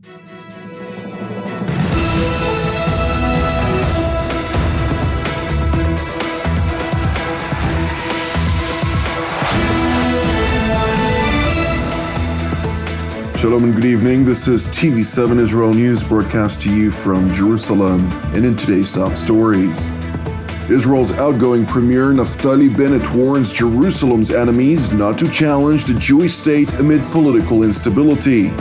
Shalom and good evening. This is TV7 Israel News broadcast to you from Jerusalem. And in today's top stories, Israel's outgoing Premier Naftali Bennett warns Jerusalem's enemies not to challenge the Jewish state amid political instability.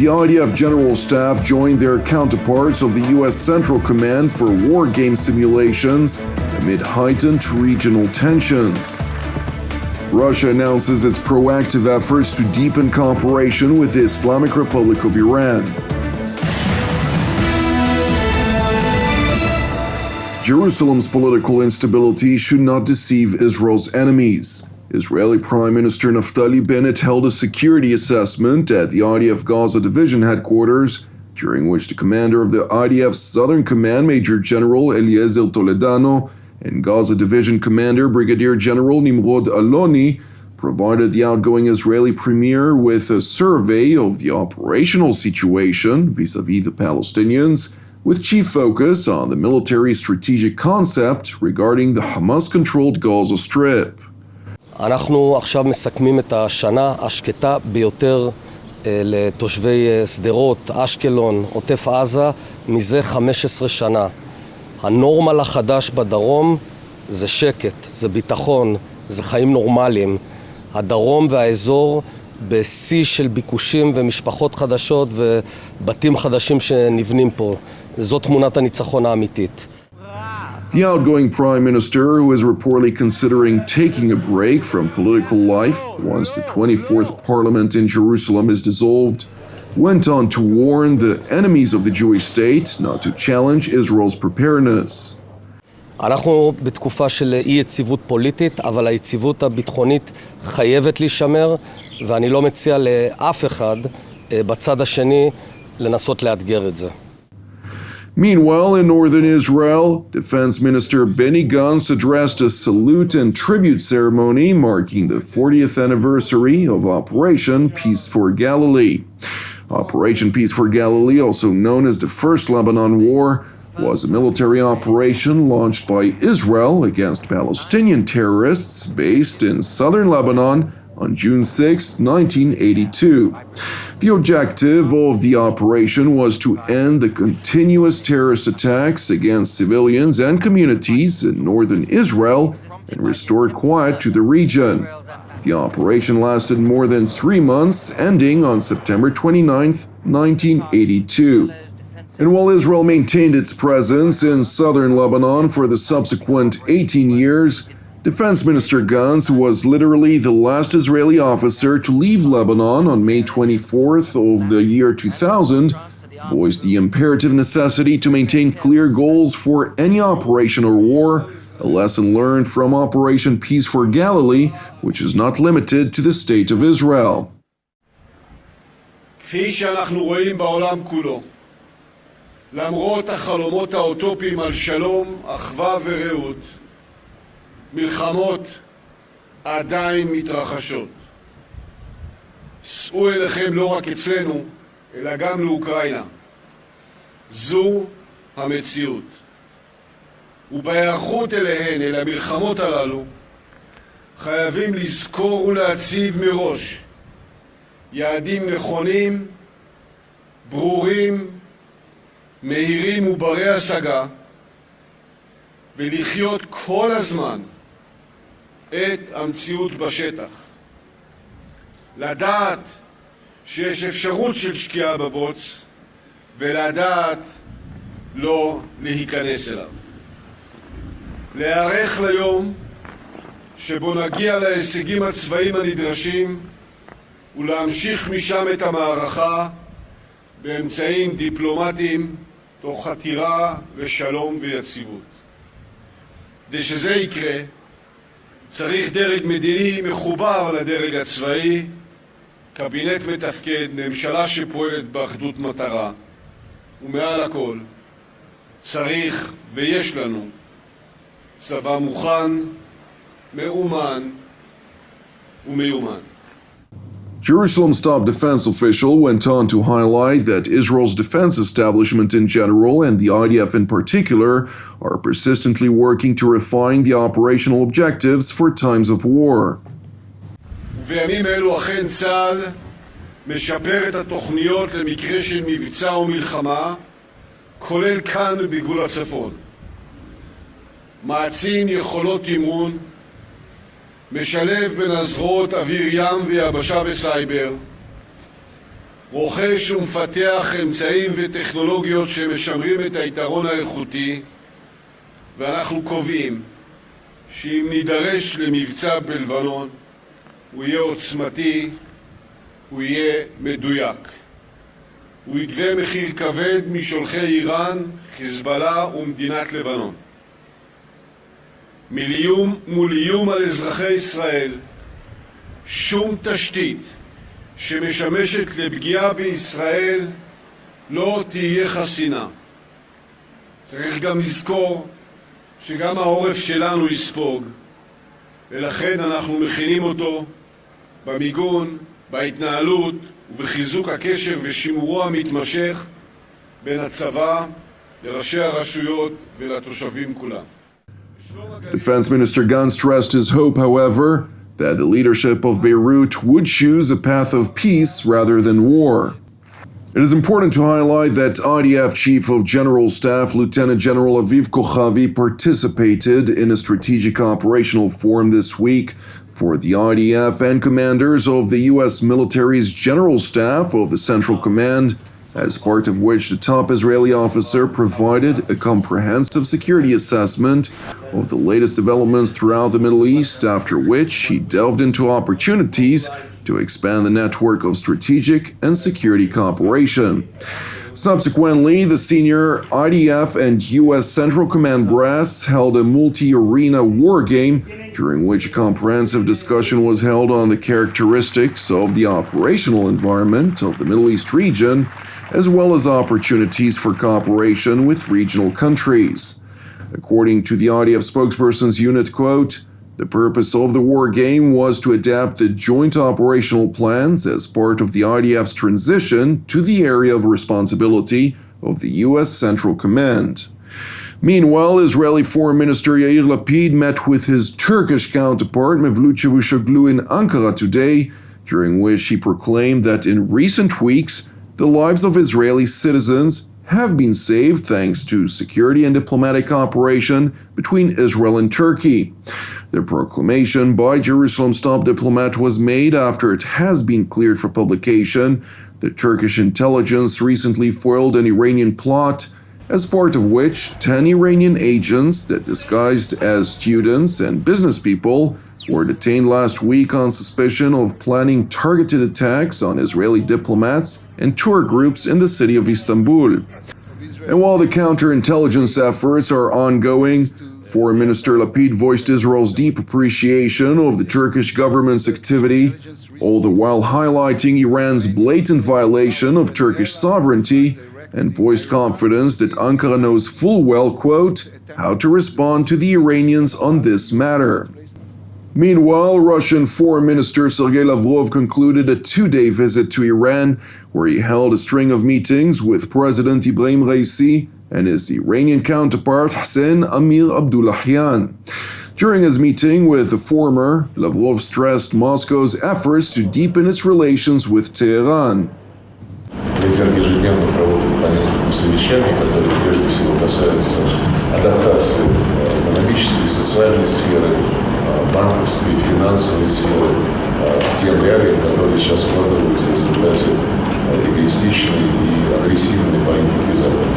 The IDF General Staff joined their counterparts of the U.S. Central Command for war game simulations amid heightened regional tensions. Russia announces its proactive efforts to deepen cooperation with the Islamic Republic of Iran. Jerusalem's political instability should not deceive Israel's enemies. Israeli Prime Minister Naftali Bennett held a security assessment at the IDF Gaza Division headquarters, during which the commander of the IDF's Southern Command, Major General Eliezer Toledano, and Gaza Division Commander Brigadier General Nimrod Aloni provided the outgoing Israeli premier with a survey of the operational situation vis-à-vis the Palestinians, with chief focus on the military strategic concept regarding the Hamas-controlled Gaza Strip. אנחנו עכשיו מסכמים את השנה השקטה ביותר לתושבי שדרות, אשקלון, עוטף עזה, מזה 15 שנה. הנורמל החדש בדרום זה שקט, זה ביטחון, זה חיים נורמליים. הדרום והאזור בשיא של ביקושים ומשפחות חדשות ובתים חדשים שנבנים פה. זו תמונת הניצחון האמיתית. The outgoing Prime Minister, who is reportedly considering taking a break from political life once the 24th Parliament in Jerusalem is dissolved, went on to warn the enemies of the Jewish state not to challenge Israel's preparedness. אנחנו בתקופה של אי יציבות פוליטית, אבל היציבות הביטחונית חייבת להישמר, ואני לא מציע לאף אחד בצד השני לנסות לאתגר את זה. Meanwhile, in northern Israel, Defense Minister Benny Gantz addressed a salute and tribute ceremony marking the 40th anniversary of Operation Peace for Galilee. Operation Peace for Galilee, also known as the First Lebanon War, was a military operation launched by Israel against Palestinian terrorists based in southern Lebanon on June 6, 1982. The objective of the operation was to end the continuous terrorist attacks against civilians and communities in northern Israel and restore quiet to the region. The operation lasted more than 3 months, ending on September 29, 1982. And while Israel maintained its presence in southern Lebanon for the subsequent 18 years, Defense Minister Gantz, who was literally the last Israeli officer to leave Lebanon on May 24th of the year 2000, voiced the imperative necessity to maintain clear goals for any operation or war, a lesson learned from Operation Peace for Galilee, which is not limited to the state of Israel. כפי שאנחנו רואים בעולם כולו, למרות החלומות האוטופיים על שלום, אחווה ורעות, מלחמות עדיין מתרחשות. שאו אליכם לא רק אצלנו, אלא גם לאוקראינה. זו המציאות. ובהיערכות אליהן, אל המלחמות הללו, חייבים לזכור ולהציב מראש יעדים נכונים, ברורים, מהירים וברי השגה, ולחיות כל הזמן את המציאות בשטח. לדעת שיש אפשרות של שקיעה בבוץ, ולדעת לא להיכנס אליו. להיערך ליום שבו נגיע להישגים הצבאיים הנדרשים, ולהמשיך משם את המערכה באמצעים דיפלומטיים, תוך חתירה ושלום ויציבות. כדי שזה יקרה, צריך דרג מדיני מחובר לדרג הצבאי, קבינט מתפקד, ממשלה שפועלת באחדות מטרה, ומעל הכל, צריך ויש לנו צבא מוכן, מאומן ומיומן. Jerusalem's top defense official went on to highlight that Israel's defense establishment in general and the IDF in particular are persistently working to refine the operational objectives for times of war. בימים אלו אכן צה"ל משפר את התוכניות למקרה של מבצע או מלחמה, כולל כאן בגבול הצפון. מעצים יכולות אימון, משלב בין הזרועות אוויר ים ויבשה וסייבר, רוכש ומפתח אמצעים וטכנולוגיות שמשמרים את היתרון האיכותי, ואנחנו קובעים שאם נידרש למבצע בלבנון, הוא יהיה עוצמתי, הוא יהיה מדויק. הוא יגבה מחיר כבד משולחי איראן, חיזבאללה ומדינת לבנון. מול איום על אזרחי ישראל, שום תשתית שמשמשת לפגיעה בישראל לא תהיה חסינה. צריך גם לזכור שגם העורף שלנו יספוג, ולכן אנחנו מכינים אותו במיגון, בהתנהלות ובחיזוק הקשר ושימורו המתמשך בין הצבא לראשי הרשויות ולתושבים כולם. Defense Minister Gantz stressed his hope, however, that the leadership of Beirut would choose a path of peace rather than war. It is important to highlight that IDF Chief of General Staff Lieutenant General Aviv Kochavi participated in a strategic operational forum this week for the IDF and commanders of the U.S. military's General Staff of the Central Command, as part of which the top Israeli officer provided a comprehensive security assessment of the latest developments throughout the Middle East, after which he delved into opportunities to expand the network of strategic and security cooperation. Subsequently, the senior IDF and U.S. Central Command brass held a multi-arena war game, during which a comprehensive discussion was held on the characteristics of the operational environment of the Middle East region, as well as opportunities for cooperation with regional countries. According to the IDF spokesperson's unit, quote, "The purpose of the war game was to adapt the joint operational plans as part of the IDF's transition to the area of responsibility of the U.S. Central Command." Meanwhile, Israeli Foreign Minister Yair Lapid met with his Turkish counterpart Mevlut Cavusoglu in Ankara today, during which he proclaimed that in recent weeks, the lives of Israeli citizens have been saved thanks to security and diplomatic cooperation between Israel and Turkey. The proclamation by Jerusalem's top diplomat was made after it has been cleared for publication that Turkish intelligence recently foiled an Iranian plot, as part of which 10 Iranian agents that disguised as students and business people were detained last week on suspicion of planning targeted attacks on Israeli diplomats and tour groups in the city of Istanbul. And while the counterintelligence efforts are ongoing, Foreign Minister Lapid voiced Israel's deep appreciation of the Turkish government's activity, all the while highlighting Iran's blatant violation of Turkish sovereignty, and voiced confidence that Ankara knows full well, quote, how to respond to the Iranians on this matter. Meanwhile, Russian Foreign Minister Sergei Lavrov concluded a two-day visit to Iran, where he held a string of meetings with President Ibrahim Raisi and his Iranian counterpart Hossein Amir Abdullahian. During his meeting with the former, Lavrov stressed Moscow's efforts to deepen its relations with Tehran. Президент ежедневно проводит по нескольким совещаний, которые прежде всего касаются адаптации экономической и социальной сферы, банковской и финансовой сферы к тем реалиям, которые сейчас складываются в результате эгоистичной и агрессивной политики Запада.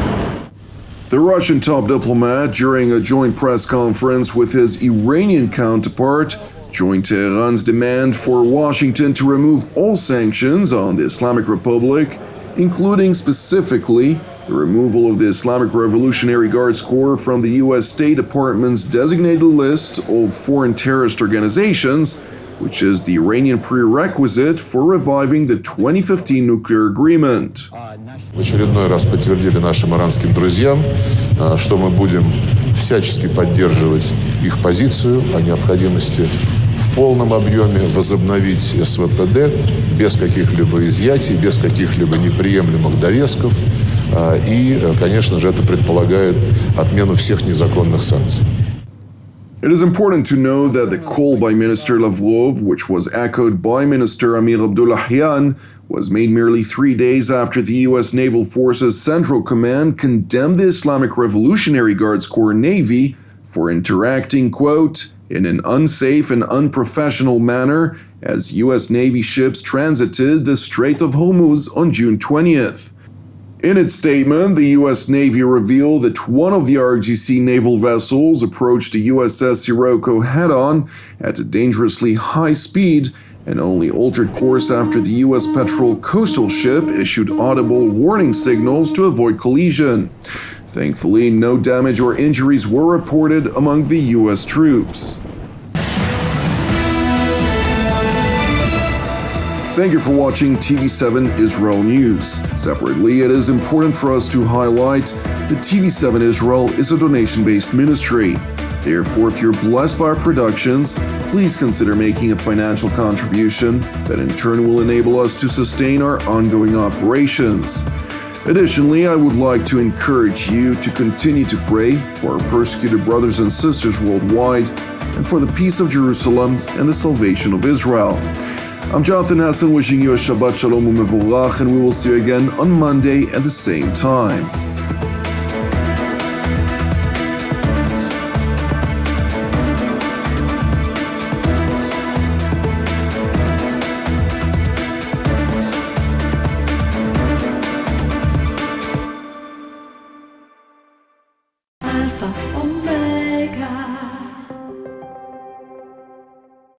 The Russian top diplomat, during a joint press conference with his Iranian counterpart, joined Tehran's demand for Washington to remove all sanctions on the Islamic Republic, including specifically the removal of the Islamic Revolutionary Guards Corps from the U.S. State Department's designated list of foreign terrorist organizations, which is the Iranian prerequisite for reviving the 2015 nuclear agreement. В очередной раз подтвердили нашим иранским друзьям, что мы будем всячески поддерживать их позицию о необходимости в полном объеме возобновить СВПД без каких-либо изъятий, без каких-либо неприемлемых довесков. И, конечно же, это предполагает отмену всех незаконных санкций. It is important to know that the call by Minister Lavrov, which was echoed by Minister Amir Abdullahian, was made merely 3 days after the U.S. Naval Forces Central Command condemned the Islamic Revolutionary Guards Corps Navy for interacting, quote, in an unsafe and unprofessional manner as U.S. Navy ships transited the Strait of Hormuz on June 20th. In its statement, the U.S. Navy revealed that one of the RGC naval vessels approached the USS Sirocco head-on at a dangerously high speed and only altered course after the U.S. Petrol coastal ship issued audible warning signals to avoid collision. Thankfully, no damage or injuries were reported among the U.S. troops. Thank you for watching TV7 Israel News. Separately, it is important for us to highlight that TV7 Israel is a donation-based ministry. Therefore, if you're blessed by our productions, please consider making a financial contribution that in turn will enable us to sustain our ongoing operations. Additionally, I would like to encourage you to continue to pray for our persecuted brothers and sisters worldwide and for the peace of Jerusalem and the salvation of Israel. I'm Jonathan Hassan wishing you a Shabbat Shalom U'Mevorach, and we will see you again on Monday at the same time.